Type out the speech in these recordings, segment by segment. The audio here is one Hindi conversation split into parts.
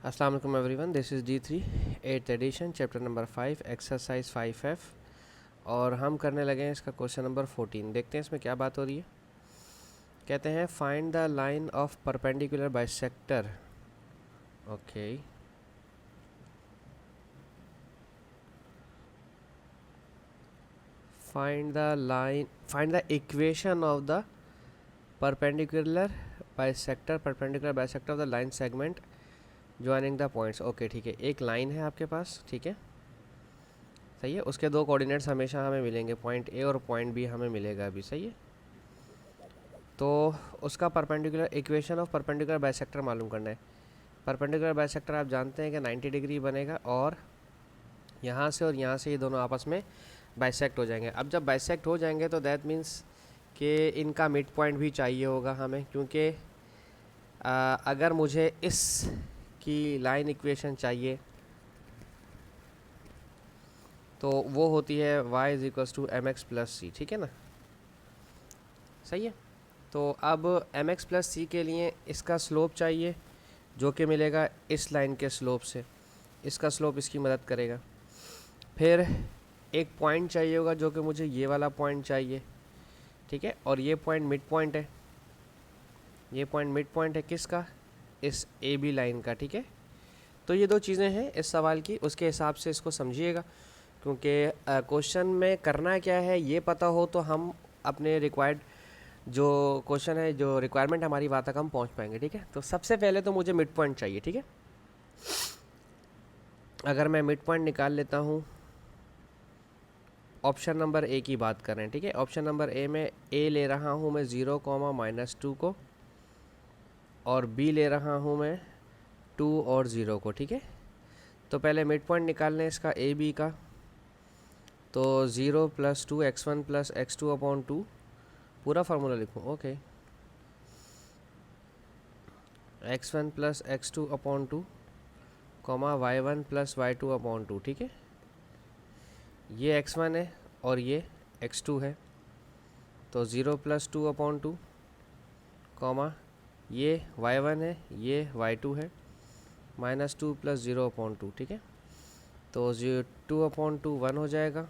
अस्सलाम वालेकुम everyone, this is D3 8th edition chapter number 5 exercise 5F और हम करने लगे हैं इसका क्वेश्चन नंबर 14। देखते हैं इसमें क्या बात हो रही है। कहते हैं find the line of perpendicular bisector. Okay, find the equation of the perpendicular bisector of the line segment joining the points. Okay ठीक है, एक लाइन है आपके पास, ठीक है, सही है। उसके दो कोऑर्डिनेट्स हमेशा हमें मिलेंगे, पॉइंट ए और पॉइंट बी हमें मिलेगा अभी, सही है। तो उसका perpendicular equation of perpendicular bisector मालूम करना है। परपेंडिकुलर बाइसेक्टर आप जानते हैं कि 90 डिग्री बनेगा और यहाँ से और यहाँ से ये दोनों आपस में बाइसेक्ट हो जाएंगे। अब जब बाइसेक्ट हो जाएंगे तो दैट मीन्स कि इनका मिड पॉइंट भी चाहिए होगा हमें, क्योंकि अगर मुझे इस की लाइन इक्वेशन चाहिए तो वो होती है y is equals to m x plus c, ठीक है ना, सही है। तो अब एम एक्स प्लस सी के लिए इसका स्लोप चाहिए जो कि मिलेगा इस लाइन के स्लोप से, इसका स्लोप इसकी मदद करेगा। फिर एक पॉइंट चाहिए होगा जो कि मुझे ये वाला पॉइंट चाहिए, ठीक है, और ये पॉइंट मिड पॉइंट है, ये पॉइंट मिड पॉइंट है किसका, इस ए बी लाइन का, ठीक है। तो ये दो चीज़ें हैं इस सवाल की, उसके हिसाब से इसको समझिएगा, क्योंकि क्वेश्चन में करना क्या है ये पता हो तो हम अपने रिक्वायर्ड जो क्वेश्चन है, जो रिक्वायरमेंट हमारी वहाँ तक हम पहुँच पाएंगे, ठीक है। तो सबसे पहले तो मुझे मिड पॉइंट चाहिए, ठीक है। अगर मैं मिड पॉइंट निकाल लेता हूँ, ऑप्शन नंबर ए की बात कर रहे हैं, ठीक है। ऑप्शन नंबर ए में ए ले रहा हूँ मैं 0, -2 को, और बी ले रहा हूँ मैं 2 और 0 को, ठीक है। तो पहले मिड पॉइंट निकालने इसका ए बी का, तो 0 + 2 x1 + x2 अपॉन 2, पूरा फार्मूला लिखूँ, okay, x1 + x2 upon 2, y1 + y2 upon 2, ठीक है। ये x1 है और ये x2 है, तो 0 + 2 अपॉन 2, ये y1 है, ये y2 है, -2 + 0 अपॉन 2, ठीक है। तो 2 अपॉन 2 1 हो जाएगा,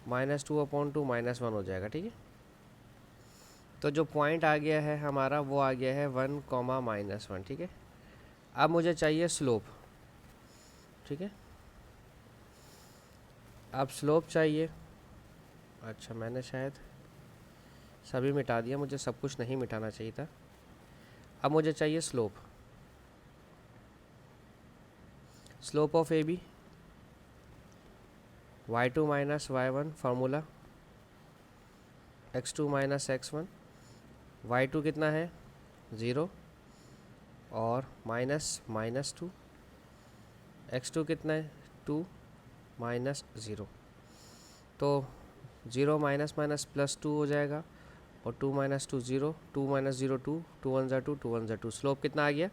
-2 अपॉन 2 -1 हो जाएगा, ठीक है। तो जो पॉइंट आ गया है हमारा वो आ गया है 1, -1, ठीक है। अब मुझे चाहिए स्लोप, ठीक है। अब स्लोप चाहिए, अच्छा मैंने शायद सभी मिटा दिया, मुझे सब कुछ नहीं मिटाना चाहिए था। अब मुझे चाहिए slope, slope of A B y2 - y1 formula, x2 - x1, y2 कितना है 0 और -2, x2 कितना है 2 -0, तो 0 -+2 हो जाएगा, और 2 - 2 0, 2 - 0 2, 2 1 2, 2 1 2। स्लोप कितना आ गया,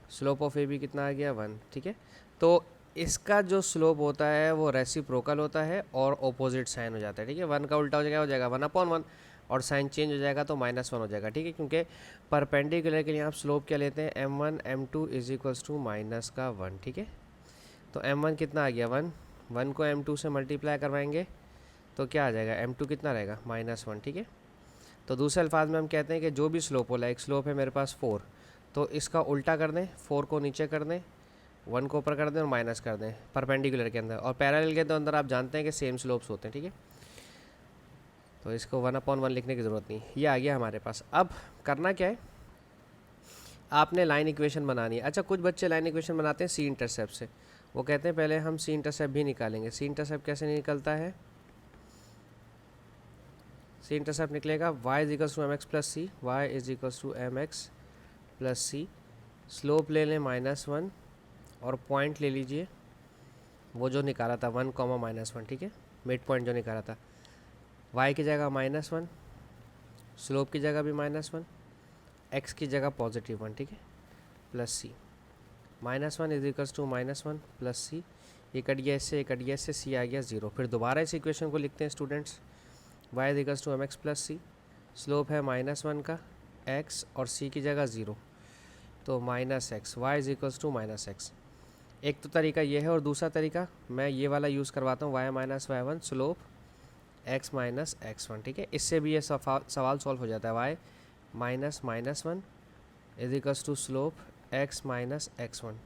स्लोप ऑफ ए बी कितना आ गया 1, ठीक है। तो इसका जो स्लोप होता है वो रेसिप्रोकल होता है और ऑपोजिट साइन हो जाता है, ठीक है। 1 का उल्टा हो जाएगा 1/1 और साइन चेंज हो जाएगा तो -1 हो जाएगा, ठीक है। क्योंकि परपेंडिकुलर के लिए आप स्लोप क्या लेते हैं, m1 m2 is equals to -1, ठीक है। तो m1 कितना आ गया 1, 1 को m2 से मल्टीप्लाई करवाएंगे तो क्या आ जाएगा, m2 कितना रहेगा -1, ठीक है। तो दूसरे अल्फाज में हम कहते हैं कि जो भी स्लोप हो, लाइक स्लोप है मेरे पास 4, तो इसका उल्टा कर दें, 4 को नीचे कर दें, 1 को ऊपर कर दें और माइनस कर दें परपेंडिकुलर के अंदर, और पैरेलल के अंदर आप जानते हैं कि सेम स्लोप्स होते हैं, ठीक है। तो इसको 1/1 लिखने की ज़रूरत नहीं, ये आ गया हमारे पास। अब करना क्या है, आपने लाइन इक्वेशन बनानी है। अच्छा, कुछ बच्चे लाइन इक्वेशन बनाते हैं सी इंटरसेप्ट से, वो कहते हैं पहले हम सी इंटरसेप्ट भी निकालेंगे। सी इंटरसेप्ट कैसे निकलता है, सी इंटरसेप्ट निकलेगा y is equals to m x plus c, y is equals to m x plus c, slope ले लें -1 और पॉइंट ले लीजिए वो जो निकाला था 1, -1, ठीक है, मिड पॉइंट जो निकाला था। y की जगह -1, स्लोप की जगह भी -1, x की जगह +1, ठीक है, plus c, -1 is equals to -1 plus c, ये कट गया इससे, ये कट गया इससे, सी आ गया 0। फिर दोबारा इस इक्वेशन को लिखते हैं students, y is equals to m x plus c, slope है -1 का, एक्स और सी की जगह 0, तो minus x, y is equals to minus x. एक तो तरीका ये है, और दूसरा तरीका मैं ये वाला यूज़ करवाता हूँ, y minus y one slope x minus x one, ठीक है। इससे भी ये सवाल सॉल्व हो जाता है। Y minus minus one is equals to slope x minus x one,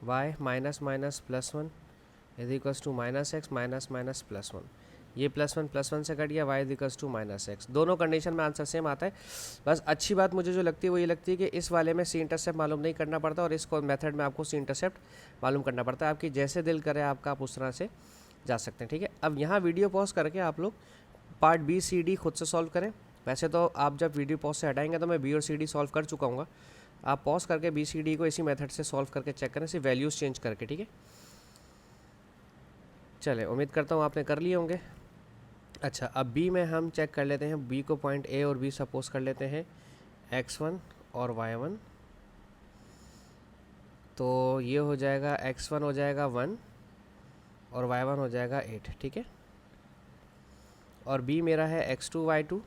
y minus minus plus one is equals to minus x minus minus plus one. ये प्लस वन से कट गया, y is equals to minus x. दोनों कंडीशन में आंसर सेम आता है। बस अच्छी बात मुझे जो लगती है वो ये लगती है कि इस वाले में सी इंटरसेप्ट मालूम नहीं करना पड़ता, और इस मेथड में आपको सी इंटरसेप्ट मालूम करना पड़ता है। आपकी जैसे दिल करे आपका, आप उस तरह से जा सकते हैं, ठीक है। अब यहाँ वीडियो पॉज करके आप लोग पार्ट बी सी डी खुद से सॉल्व करें। वैसे तो आप जब वीडियो पॉज से हटाएंगे तो मैं बी और सी डी सॉल्व कर चुका हूँ। आप पॉज करके बी सी डी को इसी मेथड से सॉल्व करके चेक करें, सिर्फ वैल्यूज़ चेंज करके, ठीक है। चले, उम्मीद करता हूँ आपने कर लिए होंगे। अच्छा, अब बी में हम चेक कर लेते हैं। बी को पॉइंट ए और बी सपोज कर लेते हैं x1 और y1। तो ये हो जाएगा x1 हो जाएगा 1 और y1 हो जाएगा 8, ठीक है। और b मेरा है x2 y2,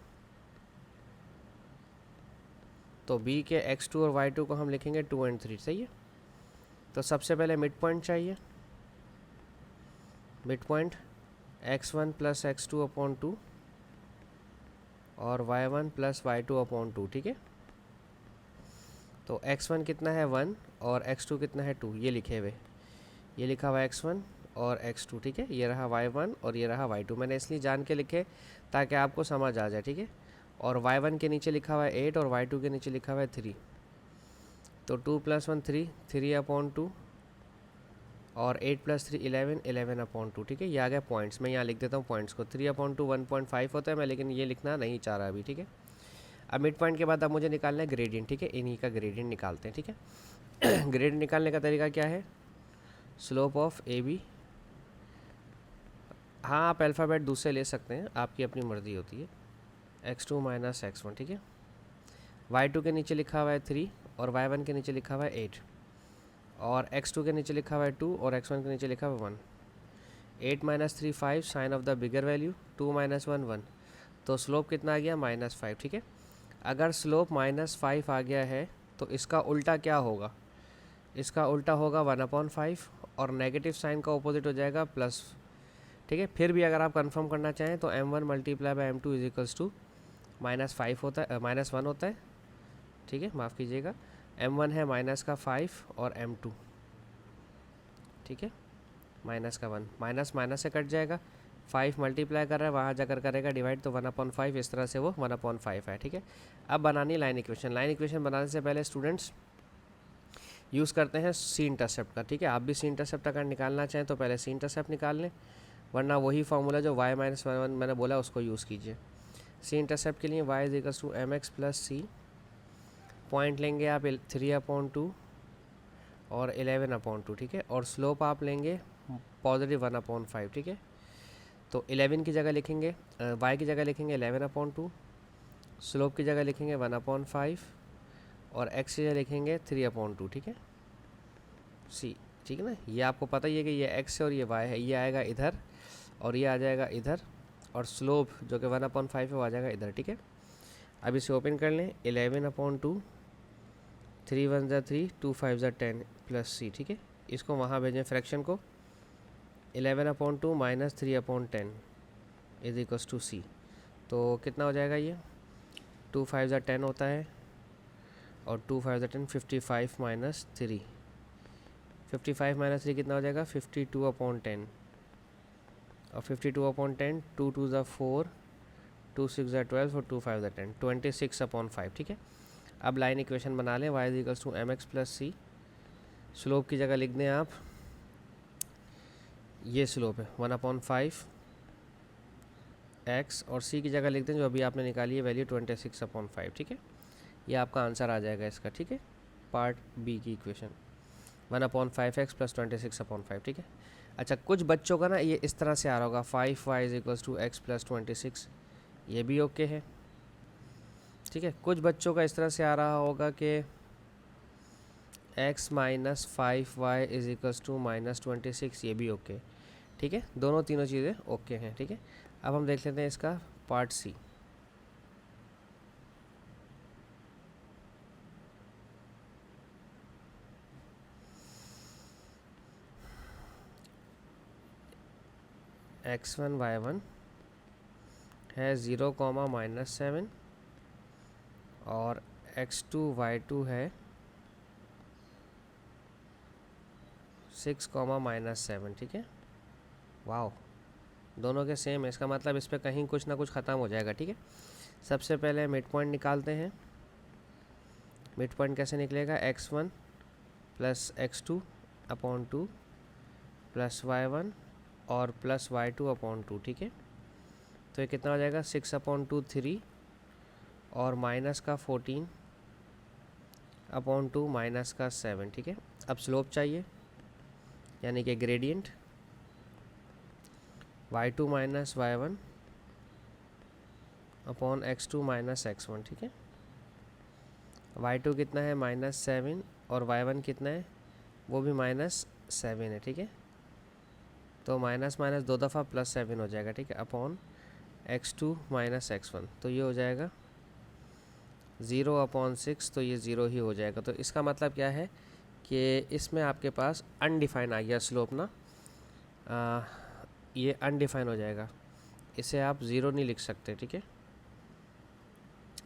तो b के x2 और y2 को हम लिखेंगे 2 और 3, सही है। तो सबसे पहले मिड पॉइंट चाहिए। Mid point x1 plus x2 upon 2 और y1 प्लस y2 अपॉन 2, ठीक है। तो x1 कितना है 1 और x2 कितना है 2, ये लिखे हुए, ये लिखा हुआ x1 और x2, ठीक है। ये रहा y1 और ये रहा y2। मैंने इसलिए जान के लिखे ताकि आपको समझ आ जाए, ठीक है। और y1 के नीचे लिखा हुआ है 8 और y2 के नीचे लिखा हुआ है 3। तो 2 + 1 3, 3 अपॉन 2 और 8 + 3 11, 11 अपॉन 2, ठीक है। ये आ गया पॉइंट्स। मैं यहाँ लिख देता हूँ पॉइंट्स को। 3 अपॉन 2 1.5 होता है, मैं लेकिन ये लिखना नहीं चाह रहा अभी, ठीक है। अब मिड पॉइंट के बाद अब मुझे निकालना है ग्रेडियंट, ठीक है। इन्हीं का ग्रेडियंट निकालते हैं, ठीक है। ग्रेडियंट निकालने का तरीका क्या है? Slope of A B. हाँ, आप अल्फ़ाबेट दूसरे ले सकते हैं, आपकी अपनी मर्ज़ी होती है। x2 माइनस x1, ठीक है। y2 के नीचे लिखा हुआ है 3 और y1 के नीचे लिखा हुआ है 8 और x2 के नीचे लिखा हुआ है 2 और x1 के नीचे लिखा हुआ है 1। 8 - 3 5, sign of the bigger value. 2 - 1 1, तो स्लोप कितना आ गया? -5, ठीक है। अगर स्लोप -5 आ गया है तो इसका उल्टा क्या होगा? इसका उल्टा होगा 1/5 और नेगेटिव साइन का ऑपोजिट हो जाएगा प्लस, ठीक है। फिर भी अगर आप कंफर्म करना चाहें तो m1 × m2 = -5 होता है, -1 होता है, ठीक है। माफ़ कीजिएगा, m1 है -5 और m2, ठीक है, -1। माइनस माइनस से कट जाएगा। 5 मल्टीप्लाई कर रहा है, वहाँ जाकर करेगा डिवाइड, तो 1/5, इस तरह से वो 1/5 है, ठीक है। अब बनानी लाइन इक्वेशन। लाइन इक्वेशन बनाने से पहले स्टूडेंट्स यूज़ करते हैं सी इंटरसेप्ट का, ठीक है। आप भी सी इंटरसेप्ट अगर निकालना चाहें तो पहले सी इंटरसेप्ट निकाल लें, वरना वही फार्मूला जो y - 1 मैंने बोला उसको यूज़ कीजिए। सी इंटरसेप्ट के लिए y = mx + c। पॉइंट लेंगे आप 3/2 और 11/2, ठीक है। और स्लोप आप लेंगे पॉजिटिव 1/5, ठीक है। तो 11 की जगह लिखेंगे, y की जगह लिखेंगे 11/2, स्लोप की जगह लिखेंगे 1/5 और x की जगह लिखेंगे 3/2, ठीक है। c, ठीक है ना। ये आपको पता ही है कि ये x है और ये y है, ये आएगा इधर और ये आ जाएगा इधर, और स्लोप जो कि 1/5 है वो आ जाएगा इधर, ठीक है। अब इसे ओपन कर लें। 11/2, 3 × 1 = 3, 2 × 5 = 10 प्लस c, ठीक है। इसको वहाँ भेजें फ्रैक्शन को। 11/2 - 3/10 = c। तो कितना हो जाएगा ये? 2 × 5 = 10 होता है और 2 × 5 = 10, 55 - 3। 55 - 3 कितना हो जाएगा? 52/10 और 52/10, 2 × 2 = 4, 2 × 6 = 12 और 2 × 5 = 10, 26/5, ठीक है। अब लाइन इक्वेशन बना लें। y = mx + c। स्लोप की जगह लिख दें आप, ये स्लोप है 1/5 x, और c की जगह लिख दें जो अभी आपने निकाली है वैल्यू 26/5, ठीक है। ये आपका आंसर आ जाएगा इसका, ठीक है। पार्ट बी की इक्वेशन 1/5x + 26/5, ठीक है। अच्छा, कुछ बच्चों का ना ये इस तरह से आ रहा होगा 5y = x + 26, ये भी ओके है, ठीक है। कुछ बच्चों का इस तरह से आ रहा होगा कि x - 5y = -26, ये भी ओके, ठीक है। दोनों तीनों चीज़ें ओके हैं, ठीक है। अब हम देख लेते हैं इसका पार्ट सी। x1 y1 है 0, -7 और x2 y2 है 6, -7, ठीक है। वाओ, दोनों के सेम है, इसका मतलब इस पर कहीं कुछ ना कुछ ख़त्म हो जाएगा, ठीक है। सबसे पहले मिड पॉइंट निकालते हैं। मिड पॉइंट कैसे निकलेगा, x1 + x2/2 + y1 और +y2/2, ठीक है। तो ये कितना हो जाएगा, 6/2 3 और -14/2 -7, ठीक है। अब स्लोप चाहिए, यानी कि gradient y2 - y1 x2 - x1, ठीक है। y2 कितना है, -7 और y1 कितना है, वो भी -7 है, ठीक है। तो माइनस माइनस 2 दफ़ा +7 हो जाएगा, ठीक है, अपॉन x2 - x1। तो ये हो जाएगा 0/6, तो ये 0 ही हो जाएगा। तो इसका मतलब क्या है कि इसमें आपके पास अनडिफाइन आ गया स्लोप ना, ये अनडिफाइन हो जाएगा, इसे आप 0 नहीं लिख सकते, ठीक है।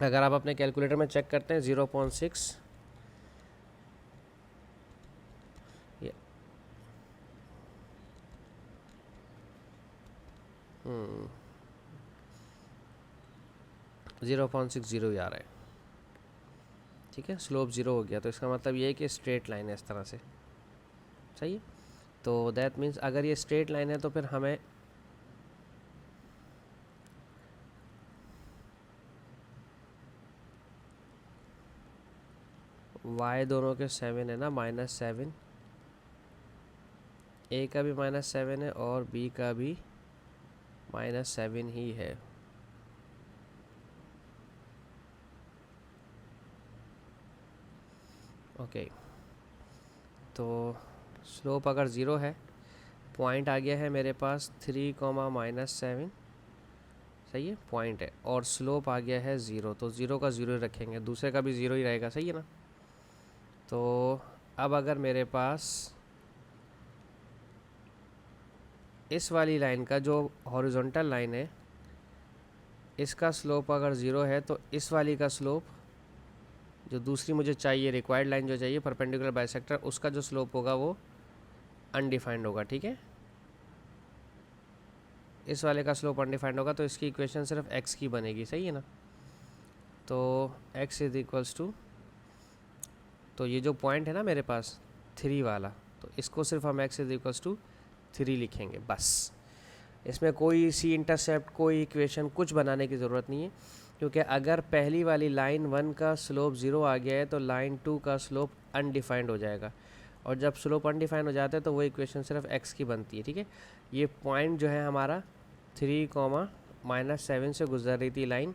अगर आप अपने कैलकुलेटर में चेक करते हैं 0.6 ये 0.60 ही आ रहा है, ठीक है। स्लोप 0 हो गया, तो इसका मतलब ये है कि स्ट्रेट लाइन है इस तरह से, सही है। तो दैट मीन्स अगर ये स्ट्रेट लाइन है तो फिर हमें y दोनों के 7 है ना, -7, a का भी -7 है और b का भी -7 ही है। ओके, तो स्लोप अगर 0 है, पॉइंट आ गया है मेरे पास 3, -7, सही है, पॉइंट है, और स्लोप आ गया है 0, तो 0 का 0 रखेंगे, दूसरे का भी 0 ही रहेगा, सही है ना। तो अब अगर मेरे पास इस वाली लाइन का जो हॉरिजॉन्टल लाइन है, इसका स्लोप अगर 0 है, तो इस वाली का स्लोप जो दूसरी मुझे चाहिए, रिक्वायर्ड लाइन जो चाहिए परपेंडिकुलर बाइसेक्टर, उसका जो स्लोप होगा वो अनडिफाइंड होगा, ठीक है। इस वाले का स्लोप अनडिफाइंड होगा, तो इसकी इक्वेशन सिर्फ x की बनेगी, सही है ना। तो x = तो ये जो पॉइंट है ना मेरे पास 3 वाला, तो इसको सिर्फ हम x = 3 लिखेंगे बस। इसमें कोई सी इंटरसेप्ट, कोई इक्वेशन कुछ बनाने की ज़रूरत नहीं है, क्योंकि अगर पहली वाली लाइन 1 का स्लोप 0 आ गया है तो लाइन 2 का स्लोप अनडिफाइंड हो जाएगा, और जब स्लोप अनडिफाइंड हो जाता है तो वो इक्वेशन सिर्फ x की बनती है, ठीक है। ये पॉइंट जो है हमारा 3, -7 से गुजर रही थी लाइन,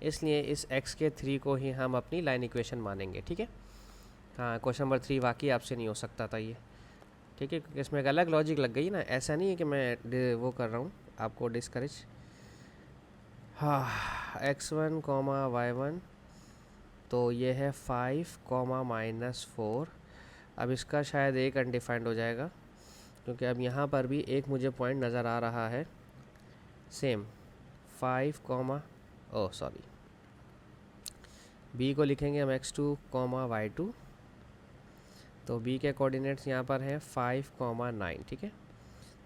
इसलिए इस x के 3 को ही हम अपनी लाइन इक्वेशन मानेंगे, ठीक है। हाँ, क्वेश्चन नंबर 3 वाकई आपसे नहीं हो सकता था ये, ठीक है, क्योंकि इसमें एक अलग लॉजिक लग गई ना, ऐसा नहीं है कि मैं वो कर रहा हूँ आपको डिस्करेज। हाँ, x1, y1, तो ये है 5, -4। अब इसका शायद एक अनडिफाइंड हो जाएगा, क्योंकि अब यहाँ पर भी एक मुझे पॉइंट नज़र आ रहा है सेम 5, सॉरी, b को लिखेंगे हम x2, y2, तो b के कोऑर्डिनेट्स यहाँ पर हैं 5, 9, ठीक है।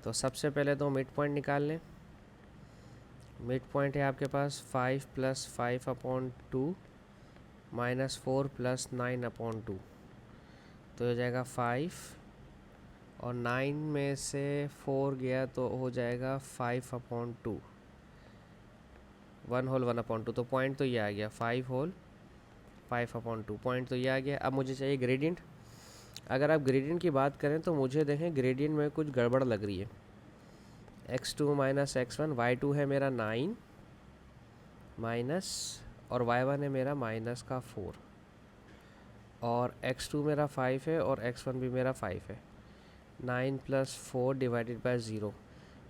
तो सबसे पहले तो मिड पॉइंट निकाल लें। मिड पॉइंट है आपके पास 5 + 5/2 -4 + 9/2, तो हो जाएगा 5, और 9 में से 4 गया तो हो जाएगा 5/2, 1 होल 1/2, तो पॉइंट तो ये आ गया 5 होल 5/2, पॉइंट तो ये आ गया। अब मुझे चाहिए ग्रेडियंट। अगर आप ग्रेडियंट की बात करें तो मुझे देखें ग्रेडियंट में कुछ गड़बड़ लग रही है। x2 - x1, y2 है मेरा 9 माइनस, और y1 है मेरा -4, और x2 मेरा 5 है और x1 भी मेरा 5 है। 9 + 4 / 0,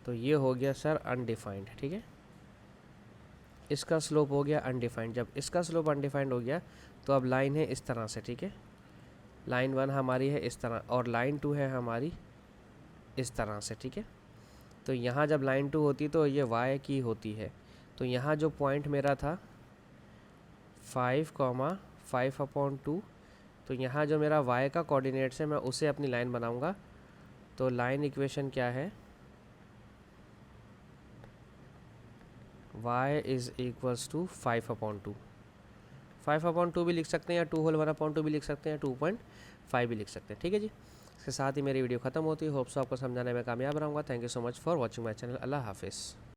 तो ये हो गया सर अनडिफाइंड, ठीक है। इसका स्लोप हो गया अनडिफाइंड। जब इसका स्लोप अनडिफाइंड हो गया तो अब लाइन है इस तरह से, ठीक है। लाइन 1 हमारी है इस तरह, और लाइन 2 है हमारी इस तरह से, ठीक है। तो यहाँ जब लाइन 2 होती तो ये y की होती है। तो यहाँ जो पॉइंट मेरा था 5,5/2, तो यहाँ जो मेरा y का कोऑर्डिनेट्स है मैं उसे अपनी लाइन बनाऊँगा। तो लाइन इक्वेशन क्या है, y इज़ इक्वल्स टू 5/2। 5/2 भी लिख सकते हैं या 2/1/2 भी लिख सकते हैं, 2.5 भी लिख सकते हैं। ठीक है जी, इसके साथ ही मेरी वीडियो ख़त्म होती है। होप्स आपको समझाने में कामयाब रहूँगा। Thank you so much for watching my channel. Allah हाफिज़।